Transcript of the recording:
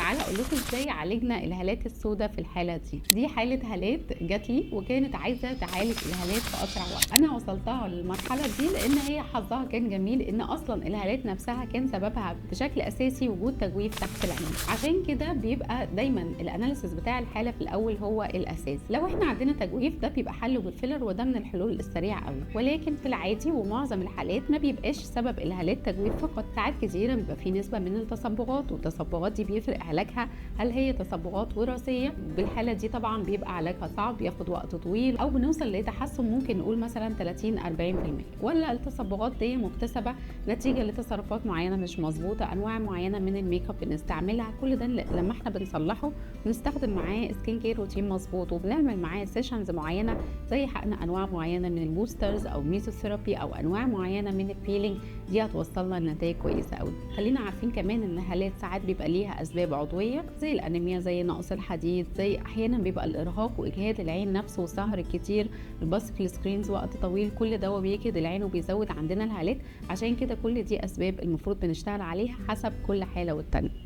تعالى اقول لكم ازاي عالجنا الهالات السوداء في الحاله دي حاله هالات جات لي وكانت عايزه تعالج الهالات في اسرع وقت. انا وصلتها للمرحله دي لان هي حظها كان جميل ان اصلا الهالات نفسها كان سببها بشكل اساسي وجود تجويف تحت العين. عشان كده بيبقى دايما الاناليسيس بتاع الحاله في الاول هو الاساس. لو احنا عندنا تجويف ده بيبقى حله بالفيلر وده من الحلول السريعه قوي، ولكن في العادي ومعظم الحالات ما بيبقاش سبب الهالات تجويف فقط. ساعات كتيره بيبقى في نسبه من التصبغات، والتصبغات دي بيفرق علاجها هل هي تصبغات وراثيه. بالحاله دي طبعا بيبقى علاجها صعب، بياخد وقت طويل او بنوصل لتحسن ممكن نقول مثلا 30 40%، ولا التصبغات دي مكتسبه نتيجه لتصرفات معينه مش مظبوطه، انواع معينه من الميك اب بنستعملها. كل ده لما احنا بنصلحه بنستخدم معاه سكين كير روتين مظبوط، وبنعمل معاه سيشنز معينه زي حقن انواع معينه من البوسترز او ميزوثيرابي او انواع معينه من البيلينج، دي هتوصلنا لنتائج كويسه قوي. خلينا عارفين كمان ان الهالات ساعات بيبقى ليها اسباب عضويه زي الانيميا، زي نقص الحديد، زي احيانا بيبقى الارهاق واجهاد العين نفسه والسهر الكتير، البص في السكرينز وقت طويل، كل ده بيجهد العين وبيزود عندنا الهالات. عشان كده كل دي اسباب المفروض بنشتغل عليها حسب كل حاله والتانيه.